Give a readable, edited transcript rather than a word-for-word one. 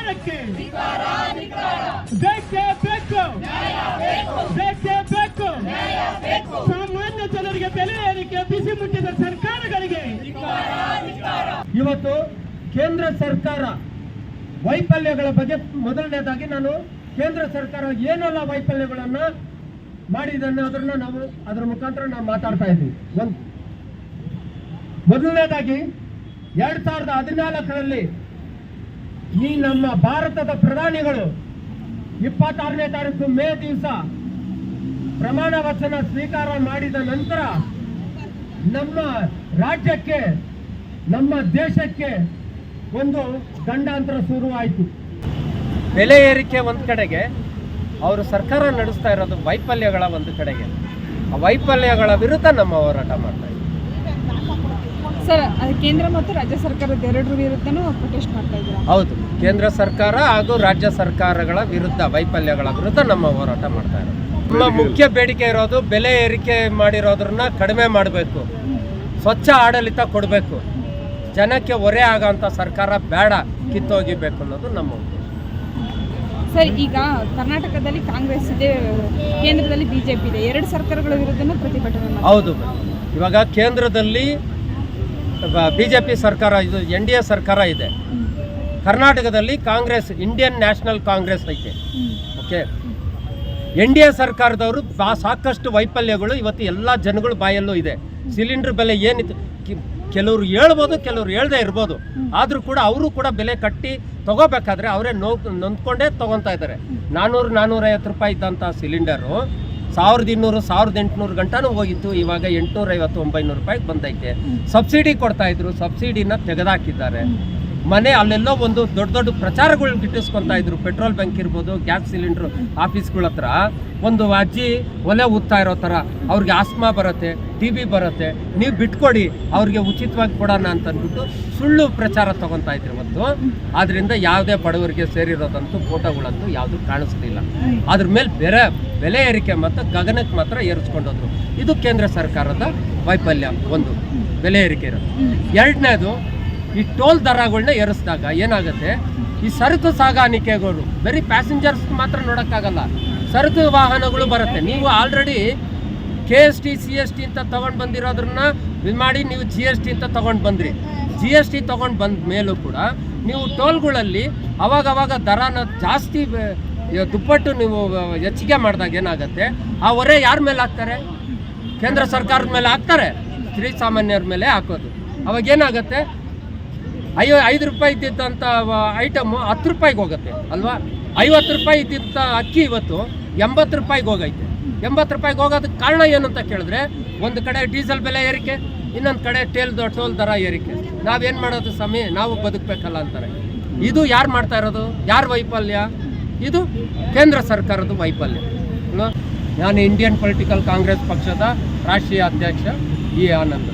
ಸರ್ಕಾರಕ್ಕೆ ಬೇಕೇ ಬೇಕು, ಬೇಕೇ ಬೇಕು. ಸಾಮಾನ್ಯ ಜನರಿಗೆ ಬೆಲೆ ಏರಿಕೆ ಬಿಸಿ ಮುಟ್ಟಿದ ಸರ್ಕಾರಗಳಿಗೆ ಇವತ್ತು ಕೇಂದ್ರ ಸರ್ಕಾರ ವೈಫಲ್ಯಗಳ ಬಗ್ಗೆ ಮೊದಲನೇದಾಗಿ ನಾನು ಕೇಂದ್ರ ಸರ್ಕಾರ ಏನೆಲ್ಲ ವೈಫಲ್ಯಗಳನ್ನ ಮಾಡಿದೆ ಅನ್ನೋದನ್ನ ನಾವು ಅದರ ಮುಖಾಂತರ ನಾವು ಮಾತಾಡ್ತಾ ಇದ್ದೀವಿ. ಮೊದಲನೇದಾಗಿ 2014ರಲ್ಲಿ ಈ ನಮ್ಮ ಭಾರತದ ಪ್ರಧಾನಿಗಳು 26ನೇ ತಾರೀಕು ಮೇ ದಿವಸ ಪ್ರಮಾಣ ವಚನ ಸ್ವೀಕಾರ ಮಾಡಿದ ನಂತರ ನಮ್ಮ ರಾಜ್ಯಕ್ಕೆ, ನಮ್ಮ ದೇಶಕ್ಕೆ ಒಂದು ಗಂಡಾಂತರ ಶುರುವಾಯಿತು. ಬೆಲೆ ಏರಿಕೆ ಒಂದು ಕಡೆಗೆ, ಅವರು ಸರ್ಕಾರ ನಡೆಸ್ತಾ ಇರೋದು ವೈಫಲ್ಯಗಳ ಒಂದು ಕಡೆಗೆ. ಆ ವೈಫಲ್ಯಗಳ ವಿರುದ್ಧ ನಮ್ಮ ಹೋರಾಟ ಮಾಡ್ತಾ ಇದ್ದೀವಿ ಸರ್. ಕೇಂದ್ರ ಮತ್ತು ರಾಜ್ಯ ಸರ್ಕಾರದ ಎರಡರ ವಿರುದ್ಧನೂ ಪ್ರೊಟೆಸ್ಟ್ ಮಾಡ್ತಾ ಇದ್ದೀರಾ? ಹೌದು, ಕೇಂದ್ರ ಸರ್ಕಾರ ಹಾಗೂ ರಾಜ್ಯ ಸರ್ಕಾರಗಳ ವಿರುದ್ಧ, ವೈಫಲ್ಯಗಳ ವಿರುದ್ಧ ನಮ್ಮ ಹೋರಾಟ ಮಾಡ್ತಾ ಇರೋದು. ನಮ್ಮ ಮುಖ್ಯ ಬೇಡಿಕೆ ಇರೋದು ಬೆಲೆ ಏರಿಕೆ ಮಾಡಿರೋದ್ರನ್ನ ಕಡಿಮೆ ಮಾಡಬೇಕು, ಸ್ವಚ್ಛ ಆಡಳಿತ ಕೊಡಬೇಕು, ಜನಕ್ಕೆ ಹೊರೆ ಆಗೋಂಥ ಸರ್ಕಾರ ಬೇಡ, ಕಿತ್ತೋಗಿಬೇಕು ಅನ್ನೋದು ನಮ್ಮ ಉದ್ದೇಶ. ಸರ್, ಈಗ ಕರ್ನಾಟಕದಲ್ಲಿ ಕಾಂಗ್ರೆಸ್ ಇದೆ, ಕೇಂದ್ರದಲ್ಲಿ ಬಿಜೆಪಿ ಇದೆ, ಎರಡು ಸರ್ಕಾರಗಳ ವಿರುದ್ಧನೂ ಪ್ರತಿಭಟನೆ. ಹೌದು, ಇವಾಗ ಕೇಂದ್ರದಲ್ಲಿ ಬಿಜೆಪಿ ಸರ್ಕಾರ, ಇದು NDA ಸರ್ಕಾರ ಇದೆ. ಕರ್ನಾಟಕದಲ್ಲಿ ಕಾಂಗ್ರೆಸ್, ಇಂಡಿಯನ್ ನ್ಯಾಷನಲ್ ಕಾಂಗ್ರೆಸ್ ಐತೆ. ಓಕೆ, NDA ಸರ್ಕಾರದವರು ಸಾಕಷ್ಟು ವೈಫಲ್ಯಗಳು ಇವತ್ತು ಎಲ್ಲ ಜನಗಳ ಬಾಯಲ್ಲೂ ಇದೆ. ಸಿಲಿಂಡರ್ ಬೆಲೆ ಏನಿತ್ತು, ಕೆಲವರು ಹೇಳ್ಬೋದು, ಕೆಲವರು ಹೇಳ್ದೇ ಇರ್ಬೋದು, ಆದರೂ ಕೂಡ ಅವರು ಕೂಡ ಬೆಲೆ ಕಟ್ಟಿ ತಗೋಬೇಕಾದ್ರೆ ಅವರೇ ನೊಂದ್ಕೊಂಡೇ ತೊಗೊತಾ ಇದ್ದಾರೆ. 400-450 ರೂಪಾಯಿ ಇದ್ದಂಥ ಸಿಲಿಂಡರು 1200, 1800 ಗಂಟನೂ ಹೋಗಿತ್ತು. ಇವಾಗ 850-900 ರೂಪಾಯಿಗೆ ಬಂದೈತೆ. ಸಬ್ಸಿಡಿ ಕೊಡ್ತಾಯಿದ್ರು, ಸಬ್ಸಿಡಿನ ತೆಗೆದಾಕಿದ್ದಾರೆ. ಮನೆ ಅಲ್ಲೆಲ್ಲೋ ಒಂದು ದೊಡ್ಡ ದೊಡ್ಡ ಪ್ರಚಾರಗಳು ಗಿಟ್ಟಿಸ್ಕೊತಾ ಇದ್ರು. ಪೆಟ್ರೋಲ್ ಬಂಕ್ ಇರ್ಬೋದು, ಗ್ಯಾಸ್ ಸಿಲಿಂಡ್ರು ಆಫೀಸ್ಗಳ ಹತ್ರ ಒಂದು ಅಜ್ಜಿ ಒಲೆ ಊದ್ತಾ ಇರೋ ಥರ, ಅವ್ರಿಗೆ ಆಸ್ಮಾ ಬರುತ್ತೆ, TB ಬರುತ್ತೆ, ನೀವು ಬಿಟ್ಕೊಡಿ, ಅವ್ರಿಗೆ ಉಚಿತವಾಗಿ ಕೊಡೋಣ ಅಂತಂದ್ಬಿಟ್ಟು ಸುಳ್ಳು ಪ್ರಚಾರ ತೊಗೊತಾ ಇದ್ರು ಇವತ್ತು. ಆದ್ದರಿಂದ ಯಾವುದೇ ಬಡವರಿಗೆ ಸೇರಿರೋದಂತೂ ಫೋಟೋಗಳಂತೂ ಯಾವುದೂ ಕಾಣಿಸ್ಲಿಲ್ಲ. ಅದ್ರ ಮೇಲೆ ಬೆಲೆ ಏರಿಕೆ ಮತ್ತು ಗಗನಕ್ಕೆ ಮಾತ್ರ ಏರಿಸ್ಕೊಂಡೋದ್ರು. ಇದು ಕೇಂದ್ರ ಸರ್ಕಾರದ ವೈಫಲ್ಯ. ಒಂದು ಬೆಲೆ ಏರಿಕೆ ಇರೋದು. ಎರಡನೇದು, ಈ ಟೋಲ್ ದರಗಳನ್ನ ಏರಿಸಿದಾಗ ಏನಾಗುತ್ತೆ, ಈ ಸರಕು ಸಾಗಾಣಿಕೆಗಳು ಬರೀ ಪ್ಯಾಸೆಂಜರ್ಸ್ ಮಾತ್ರ ನೋಡೋಕ್ಕಾಗಲ್ಲ, ಸರಕು ವಾಹನಗಳು ಬರುತ್ತೆ. ನೀವು ಆಲ್ರೆಡಿ KST CST ಅಂತ ತೊಗೊಂಡು ಬಂದಿರೋದ್ರನ್ನ ಇದು ಮಾಡಿ ನೀವು GST ಅಂತ ತೊಗೊಂಡು ಬಂದ್ರಿ. GST ತೊಗೊಂಡು ಬಂದ ಮೇಲೂ ಕೂಡ ನೀವು ಟೋಲ್ಗಳಲ್ಲಿ ಅವಾಗವಾಗ ದರನ ಜಾಸ್ತಿ ದುಪ್ಪಟ್ಟು ನೀವು ಹೆಚ್ಚಿಗೆ ಮಾಡಿದಾಗ ಏನಾಗುತ್ತೆ, ಆ ಹೊರೆ ಯಾರ ಮೇಲೆ ಹಾಕ್ತಾರೆ? ಕೇಂದ್ರ ಸರ್ಕಾರದ ಮೇಲೆ ಹಾಕ್ತಾರೆ, ಶ್ರೀ ಸಾಮಾನ್ಯರ ಮೇಲೆ ಹಾಕೋದು. ಅವಾಗೇನಾಗುತ್ತೆ, 5 ರೂಪಾಯಿ ಇದ್ದಿದ್ದಂಥ ಐಟಮು 10 ರೂಪಾಯಿಗೆ ಹೋಗುತ್ತೆ ಅಲ್ವಾ? 50 ರೂಪಾಯಿ ಇದ್ದಿದ್ದ ಅಕ್ಕಿ ಇವತ್ತು 80 ರೂಪಾಯಿಗೆ ಹೋಗೈತೆ. 80 ರೂಪಾಯಿಗೆ ಹೋಗೋದಕ್ಕೆ ಕಾರಣ ಏನು ಅಂತ ಕೇಳಿದ್ರೆ, ಒಂದು ಕಡೆ ಡೀಸೆಲ್ ಬೆಲೆ ಏರಿಕೆ, ಇನ್ನೊಂದು ಕಡೆ ಟೋಲ್ ದರ ಏರಿಕೆ. ನಾವೇನು ಮಾಡೋದು ಸ್ವಾಮಿ, ನಾವು ಬದುಕಬೇಕಲ್ಲ ಅಂತಾರೆ. ಇದು ಯಾರು ಮಾಡ್ತಾ ಇರೋದು? ಯಾರ ವೈಫಲ್ಯ? ಇದು ಕೇಂದ್ರ ಸರ್ಕಾರದ ವೈಫಲ್ಯ. ನಾನು ಇಂಡಿಯನ್ ಪೊಲಿಟಿಕಲ್ ಕಾಂಗ್ರೆಸ್ ಪಕ್ಷದ ರಾಷ್ಟ್ರೀಯ ಅಧ್ಯಕ್ಷ E. ಆನಂದ್.